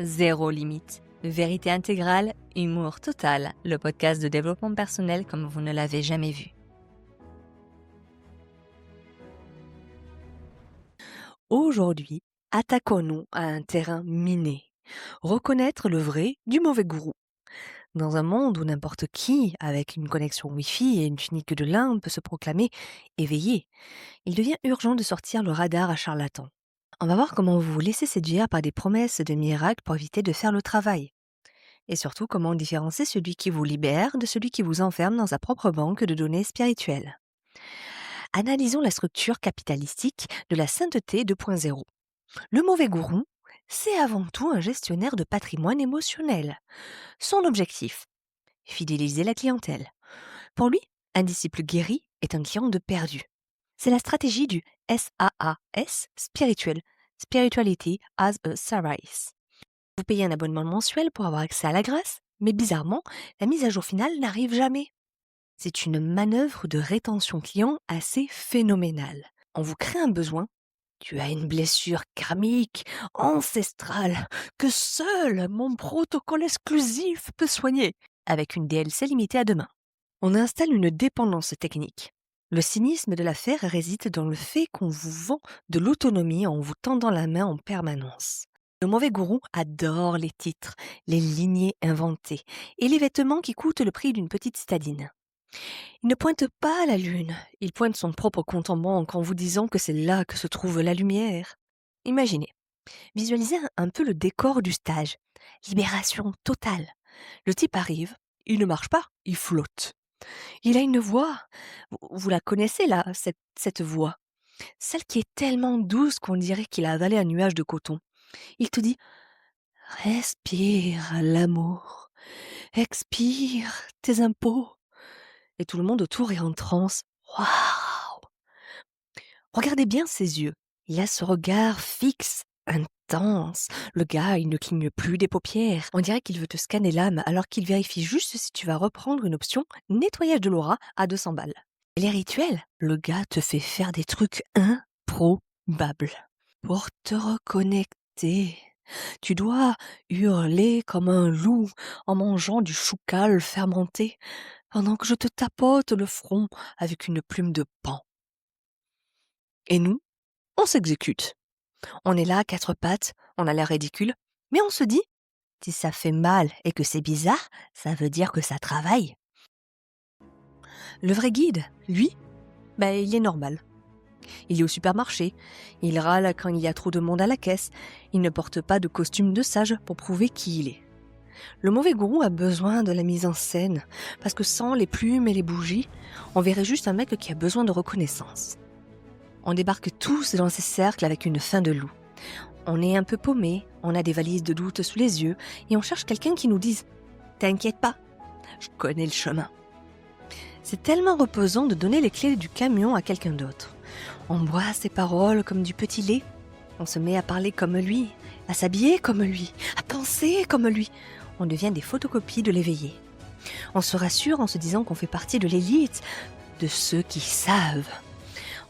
Zéro limite. Vérité intégrale, humour total, le podcast de développement personnel comme vous ne l'avez jamais vu. Aujourd'hui, attaquons-nous à un terrain miné. Reconnaître le vrai du mauvais gourou. Dans un monde où n'importe qui, avec une connexion Wi-Fi et une tunique de lin, peut se proclamer éveillé, il devient urgent de sortir le radar à charlatan. On va voir comment vous vous laissez séduire par des promesses de miracles pour éviter de faire le travail. Et surtout, comment différencier celui qui vous libère de celui qui vous enferme dans sa propre banque de données spirituelles. Analysons la structure capitalistique de la sainteté 2.0. Le mauvais gourou, c'est avant tout un gestionnaire de patrimoine émotionnel. Son objectif, fidéliser la clientèle. Pour lui, un disciple guéri est un client de perdu. C'est la stratégie du SaaS, Spiritual, Spirituality as a Service. Vous payez un abonnement mensuel pour avoir accès à la grâce, mais bizarrement, la mise à jour finale n'arrive jamais. C'est une manœuvre de rétention client assez phénoménale. On vous crée un besoin. Tu as une blessure karmique, ancestrale, que seul mon protocole exclusif peut soigner, avec une DLC limitée à demain. On installe une dépendance technique. Le cynisme de l'affaire réside dans le fait qu'on vous vend de l'autonomie en vous tendant la main en permanence. Le mauvais gourou adore les titres, les lignées inventées et les vêtements qui coûtent le prix d'une petite citadine. Il ne pointe pas la lune, il pointe son propre compte en banque en vous disant que c'est là que se trouve la lumière. Imaginez, visualisez un peu le décor du stage. Libération totale. Le type arrive, il ne marche pas, il flotte. Il a une voix, vous la connaissez là, cette voix. Celle qui est tellement douce qu'on dirait qu'il a avalé un nuage de coton. Il te dit « Respire l'amour, expire tes impôts ». Et tout le monde autour est en transe. Waouh! Regardez bien ses yeux. Il a ce regard fixe, intense. Le gars, il ne cligne plus des paupières. On dirait qu'il veut te scanner l'âme alors qu'il vérifie juste si tu vas reprendre une option nettoyage de l'aura à 200 balles. Et les rituels, le gars te fait faire des trucs improbables. Pour te reconnecter, tu dois hurler comme un loup en mangeant du choucal fermenté pendant que je te tapote le front avec une plume de paon. Et nous, on s'exécute. On est là à quatre pattes, on a l'air ridicule, mais on se dit, si ça fait mal et que c'est bizarre, ça veut dire que ça travaille. Le vrai guide, lui, il est normal. Il est au supermarché, il râle quand il y a trop de monde à la caisse, il ne porte pas de costume de sage pour prouver qui il est. Le mauvais gourou a besoin de la mise en scène, parce que sans les plumes et les bougies, on verrait juste un mec qui a besoin de reconnaissance. On débarque tous dans ces cercles avec une faim de loup. On est un peu paumé, on a des valises de doute sous les yeux, et on cherche quelqu'un qui nous dise « T'inquiète pas, je connais le chemin ». C'est tellement reposant de donner les clés du camion à quelqu'un d'autre. On boit ses paroles comme du petit lait. On se met à parler comme lui, à s'habiller comme lui, à penser comme lui. On devient des photocopies de l'éveillé. On se rassure en se disant qu'on fait partie de l'élite, de ceux qui savent.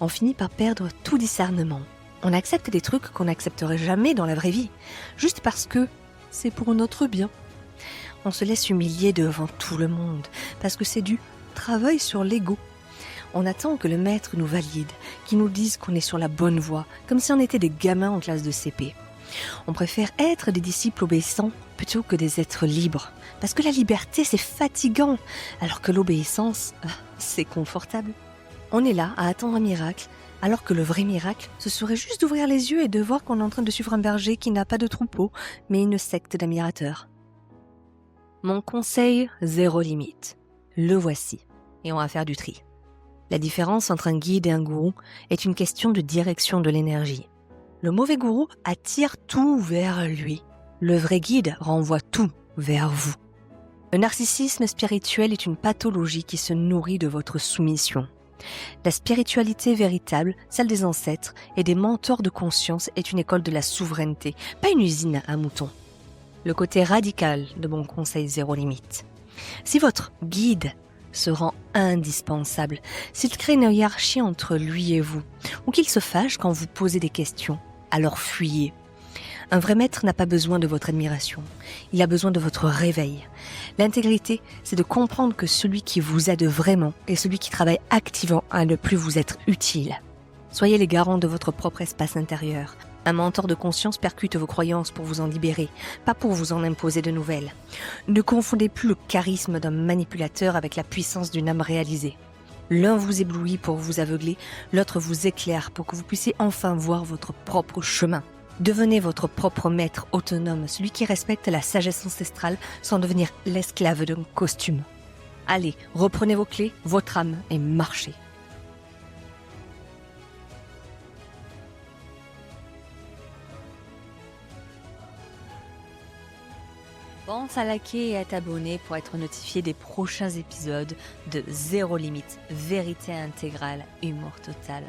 On finit par perdre tout discernement. On accepte des trucs qu'on n'accepterait jamais dans la vraie vie, juste parce que c'est pour notre bien. On se laisse humilier devant tout le monde, parce que c'est du travail sur l'ego. On attend que le maître nous valide, qu'il nous dise qu'on est sur la bonne voie, comme si on était des gamins en classe de CP. On préfère être des disciples obéissants plutôt que des êtres libres, parce que la liberté c'est fatigant, alors que l'obéissance, c'est confortable. On est là à attendre un miracle, alors que le vrai miracle, ce serait juste d'ouvrir les yeux et de voir qu'on est en train de suivre un berger qui n'a pas de troupeau, mais une secte d'admirateurs. Mon conseil, zéro limite. Le voici, et on va faire du tri. La différence entre un guide et un gourou est une question de direction de l'énergie. Le mauvais gourou attire tout vers lui. Le vrai guide renvoie tout vers vous. Le narcissisme spirituel est une pathologie qui se nourrit de votre soumission. La spiritualité véritable, celle des ancêtres et des mentors de conscience, est une école de la souveraineté, pas une usine à moutons. Le côté radical de mon conseil zéro limite. Si votre guide se rend indispensable, s'il crée une hiérarchie entre lui et vous, ou qu'il se fâche quand vous posez des questions, alors fuyez. Un vrai maître n'a pas besoin de votre admiration, il a besoin de votre réveil. L'intégrité, c'est de comprendre que celui qui vous aide vraiment est celui qui travaille activement à ne plus vous être utile. Soyez les garants de votre propre espace intérieur. Un mentor de conscience percute vos croyances pour vous en libérer, pas pour vous en imposer de nouvelles. Ne confondez plus le charisme d'un manipulateur avec la puissance d'une âme réalisée. L'un vous éblouit pour vous aveugler, l'autre vous éclaire pour que vous puissiez enfin voir votre propre chemin. Devenez votre propre maître autonome, celui qui respecte la sagesse ancestrale sans devenir l'esclave d'un costume. Allez, reprenez vos clés, votre âme et marchez. Pense à liker et à t'abonner pour être notifié des prochains épisodes de Zéro Limite, vérité intégrale, humour total.